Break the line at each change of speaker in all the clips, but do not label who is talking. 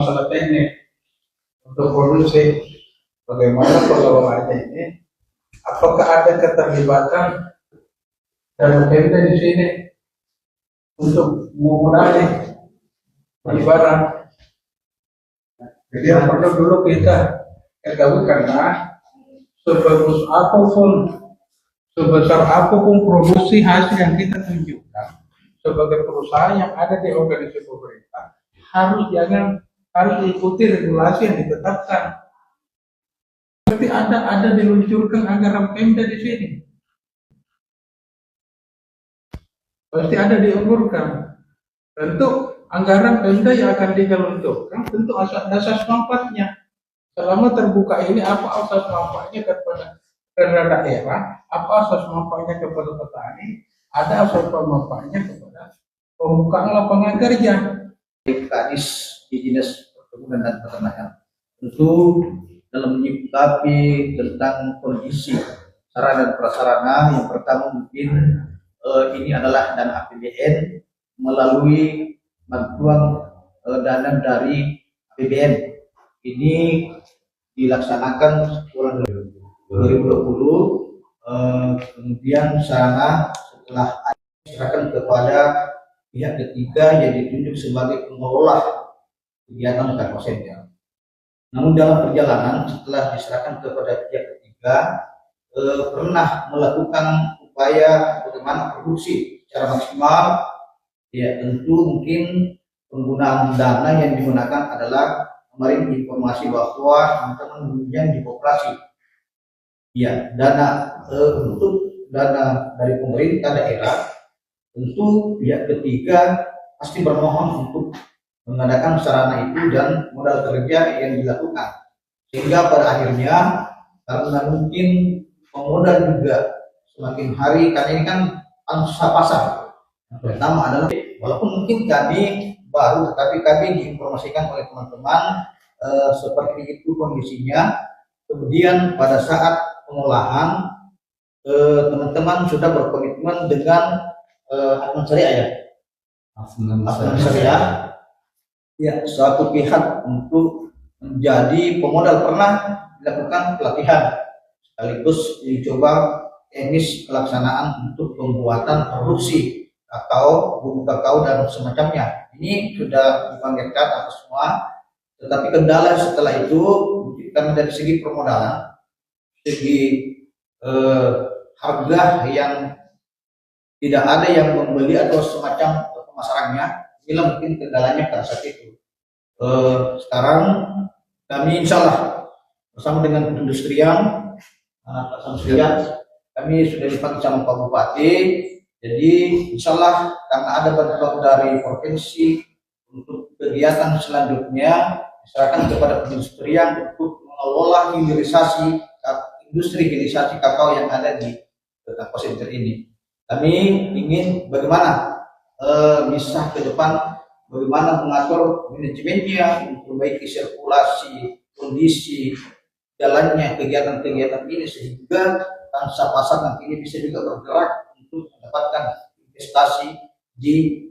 masalah teknik untuk produksi bagaimana pengelolaannya ini, apakah ada keterlibatan dari Pemda di sini untuk mengurangi penyebaran. Jadi yang perlu dulu kita ketahui, karena sebagus apapun, sebesar apapun produksi hasil yang kita tunjukkan sebagai perusahaan yang ada di organisasi pemerintah, harus diikuti regulasi yang ditetapkan. Tapi ada diluncurkan anggaran Pemda di sini, pasti ada dianggarkan. Tentu anggaran Pemda yang akan digelontorkan tentu asas manfaatnya. Selama terbuka ini, apa asas manfaatnya kepada daerah, apa asas manfaatnya kepada petani, ada asas manfaatnya kepada pembukaan lapangan kerja.
Kadis di Dinas Perkebunan dan Peternakan tentu dalam menyikapi tentang kondisi sarana dan prasarana, yang pertama mungkin ini adalah dana APBN melalui bantuan dana dari APBN. Ini dilaksanakan kurang 2020, kemudian sarana setelah diserahkan kepada pihak ketiga yang ditunjuk sebagai pengelola kegiatan Karposenter. Namun dalam perjalanan setelah diserahkan kepada pihak ketiga, pernah melakukan upaya bagaimana produksi secara maksimal. Ya, tentu mungkin penggunaan dana yang digunakan adalah kemarin informasi bahwa teman-teman meminjam di koperasi. Ya, dana untuk dana dari pemerintah daerah, tentu pihak ketiga pasti bermohon untuk mengadakan sarana itu dan modal kerja yang dilakukan, sehingga pada akhirnya karena mungkin pemodal juga semakin hari, karena ini kan pangsa pasar. Yang pertama adalah walaupun mungkin kami baru, tetapi kami diinformasikan oleh teman-teman seperti itu kondisinya. Kemudian pada saat pengolahan teman-teman sudah berkomitmen dengan Adnan Syariah, ya, Adnan Syariah, ya, suatu pihak untuk menjadi pemodal. Pernah dilakukan pelatihan sekaligus dicoba teknis pelaksanaan untuk pembuatan produksi kakao, bubuk kakao dan semacamnya. Ini sudah dipanggilkan apa semua, tetapi kendala setelah itu karena dari segi permodalan, segi harga yang tidak ada yang membeli atau semacam pemasarannya, inilah mungkin kendalanya pada saat itu. Sekarang kami insya Allah bersama dengan Industrian, Pak Samsrian, kami sudah dipanggil sama Pak Bupati. Jadi insya Allah karena ada bantuan dari provinsi untuk kegiatan selanjutnya, diserahkan kepada Industrian untuk mengelola hilirisasi industri hilirisasi kakao yang ada di Karposenter ini. Kami ingin bagaimana bisa ke depan, bagaimana mengatur manajemennya, memperbaiki sirkulasi, kondisi jalannya kegiatan-kegiatan ini, sehingga pangsa pasar nanti ini bisa juga bergerak untuk mendapatkan investasi di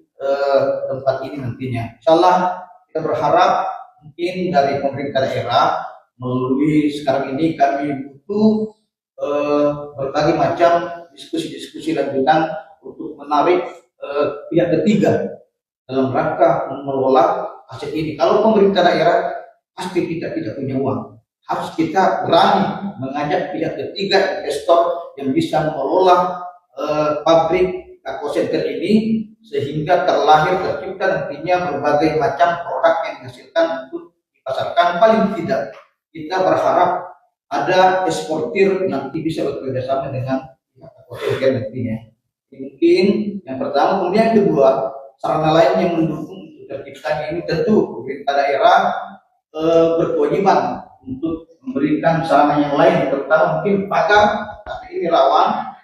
tempat ini nantinya. Insyaallah kita berharap mungkin dari pemerintah daerah melalui sekarang ini kami butuh berbagai macam diskusi-diskusi lanjutan untuk menarik pihak ketiga dalam rangka mengelola aset ini. Kalau pemerintah daerah pasti kita tidak punya uang, harus kita berani mengajak pihak ketiga investor yang bisa mengelola pabrik Karposenter ini, sehingga tercipta nantinya berbagai macam produk yang dihasilkan untuk dipasarkan. Paling tidak kita berharap ada eksportir nanti bisa bekerja sama dengan Karposenter nantinya. Mungkin yang pertama. Kemudian yang kedua, sarana lain yang mendukung untuk terciptanya ini, tentu pemerintah daerah berkewajiban untuk memberikan sarana yang lain, terutama mungkin pagar, tapi ini rawan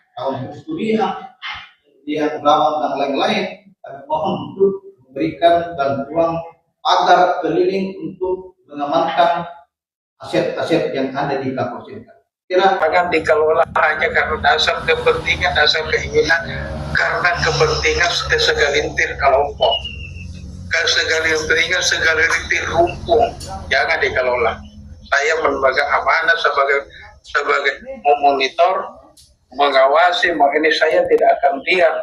durian, kemudian rawan dan lain-lain. Kami mohon untuk memberikan bantuan pagar keliling untuk mengamankan aset-aset yang ada di Karposenter. Jangan dikelola hanya karena dasar kepentingan, dasar keinginan, karena kepentingan segelintir kelompok.
dan segala teringat segala rintik rumpung jangan dikelola. Saya memegang amanah sebagai memonitor, mengawasi, ini saya tidak akan diam